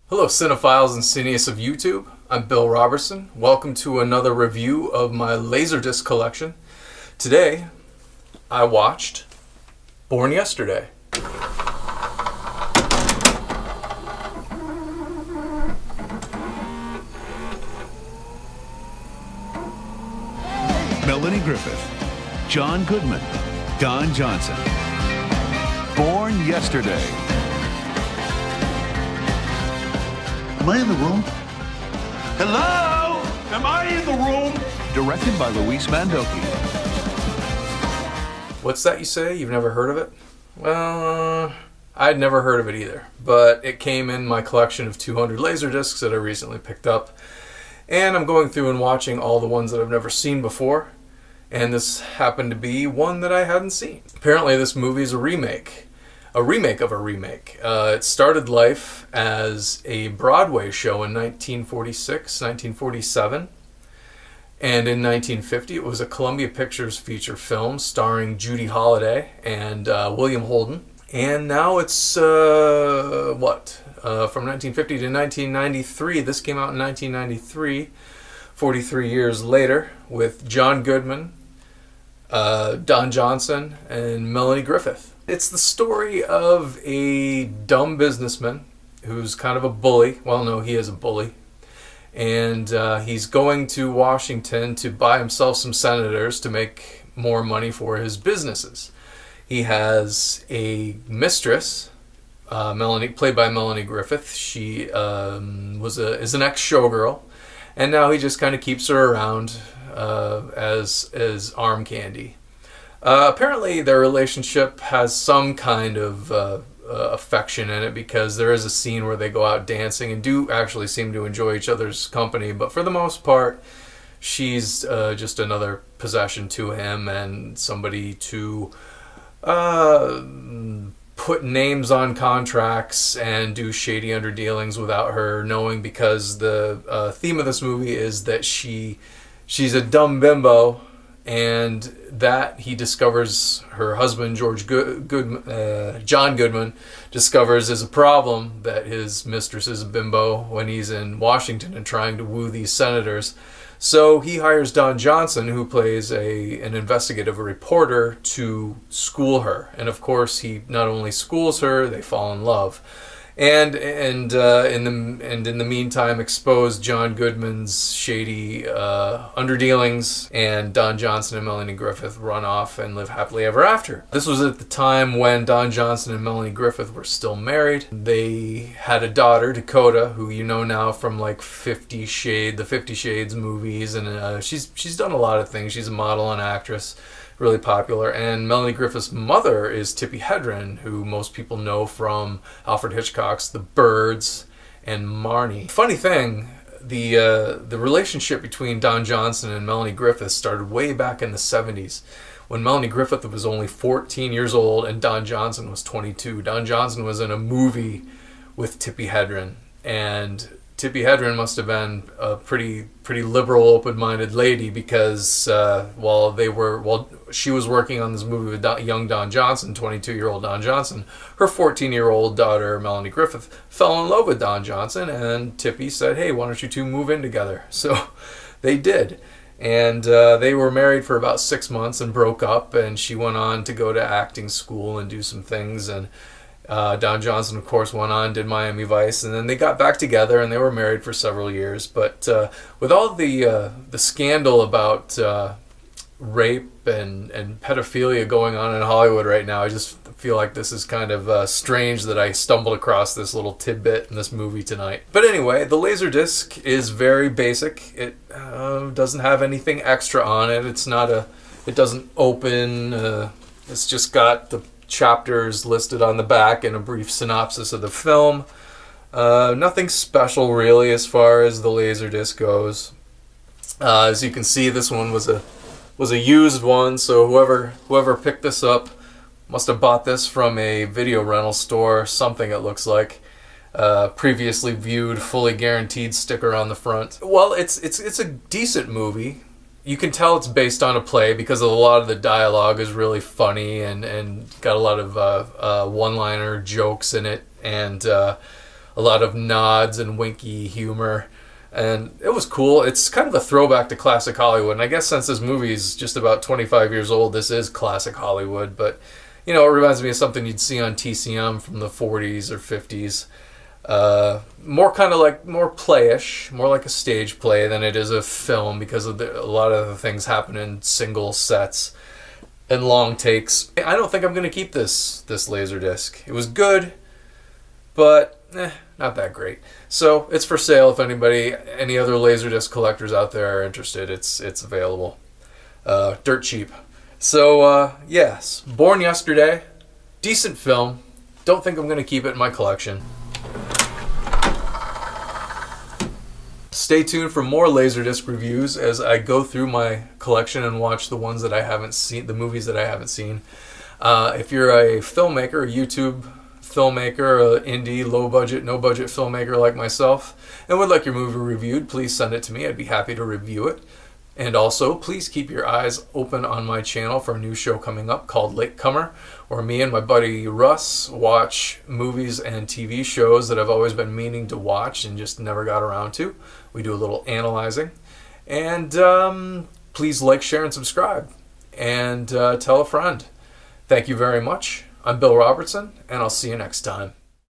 Hello cinephiles and cineasts of YouTube. I'm Bill Robertson. Welcome to another review of my LaserDisc collection. Today, I watched Born Yesterday. Melanie Griffith, John Goodman, Don Johnson. Born Yesterday. Am I in the room? Hello? Am I in the room? Directed by Luis Mandoki. What's that you say? You've never heard of it? Well, I'd never heard of it either. But it came in my collection of 200 LaserDiscs that I recently picked up. And I'm going through and watching all the ones that I've never seen before. And this happened to be one that I hadn't seen. Apparently this movie is a remake of a remake. It started life as a Broadway show in 1946, 1947. And in 1950 it was a Columbia Pictures feature film starring Judy Holliday and William Holden. And now it's, from 1950 to 1993. This came out in 1993, 43 years later, with John Goodman, Don Johnson, and Melanie Griffith. It's the story of a dumb businessman who's kind of a bully. Well, no, he is a bully. And he's going to Washington to buy himself some senators to make more money for his businesses. He has a mistress, Melanie, played by Melanie Griffith. She is an ex-showgirl, and now he just kind of keeps her around as arm candy. Apparently their relationship has some kind of affection in it, because there is a scene where they go out dancing and do actually seem to enjoy each other's company, but for the most part she's just another possession to him and somebody to put names on contracts and do shady underdealings without her knowing, because the theme of this movie is that she's a dumb bimbo, and that he discovers her husband, John Goodman, discovers is a problem, that his mistress is a bimbo when he's in Washington and trying to woo these senators. So he hires Don Johnson, who plays an investigative reporter, to school her. And of course, he not only schools her, they fall in love. And in the meantime, expose John Goodman's shady underdealings, and Don Johnson and Melanie Griffith run off and live happily ever after. This was at the time when Don Johnson and Melanie Griffith were still married. They had a daughter, Dakota, who you know now from like the 50 Shades movies, and she's done a lot of things. She's a model and actress. Really popular. And Melanie Griffith's mother is Tippi Hedren, who most people know from Alfred Hitchcock's The Birds and Marnie. Funny thing, the relationship between Don Johnson and Melanie Griffith started way back in the 70s, when Melanie Griffith was only 14 years old and Don Johnson was 22. Don Johnson was in a movie with Tippi Hedren, and Tippi Hedren must have been a pretty liberal, open-minded lady, because while she was working on this movie with young Don Johnson, 22-year-old Don Johnson, her 14-year-old daughter, Melanie Griffith, fell in love with Don Johnson, and Tippi said, hey, why don't you two move in together? So they did. And they were married for about 6 months and broke up, and she went on to go to acting school and do some things, and Don Johnson, of course, went on, did Miami Vice, and then they got back together and they were married for several years. But with all the scandal about rape and pedophilia going on in Hollywood right now, I just feel like this is kind of strange that I stumbled across this little tidbit in this movie tonight. But anyway, the LaserDisc is very basic. It doesn't have anything extra on it. It doesn't open. It's just got the chapters listed on the back and a brief synopsis of the film. Nothing special really as far as the LaserDisc goes. As you can see, this one was a used one, so whoever picked this up must have bought this from a video rental store, something it looks like. Previously viewed, fully guaranteed sticker on the front. Well, it's a decent movie. You can tell it's based on a play because a lot of the dialogue is really funny and got a lot of one-liner jokes in it, and a a lot of nods and winky humor. And it was cool. It's kind of a throwback to classic Hollywood. And I guess since this movie is just about 25 years old, this is classic Hollywood. But, you know, it reminds me of something you'd see on TCM from the 40s or 50s. More kind of like, more playish, more like a stage play than it is a film, because of a lot of the things happen in single sets and long takes. I don't think I'm going to keep this LaserDisc. It was good, but not that great. So it's for sale if any other LaserDisc collectors out there are interested. It's available. Dirt cheap. So, yes, Born Yesterday, decent film. Don't think I'm going to keep it in my collection. Stay tuned for more LaserDisc reviews as I go through my collection and watch the ones that I haven't seen, the movies that I haven't seen. If you're a filmmaker, a YouTube filmmaker, an indie, low-budget, no-budget filmmaker like myself, and would like your movie reviewed, please send it to me. I'd be happy to review it. And also, please keep your eyes open on my channel for a new show coming up called Latecomer, where me and my buddy Russ watch movies and TV shows that I've always been meaning to watch and just never got around to. We do a little analyzing. And please like, share, and subscribe. And tell a friend. Thank you very much. I'm Bill Robertson, and I'll see you next time.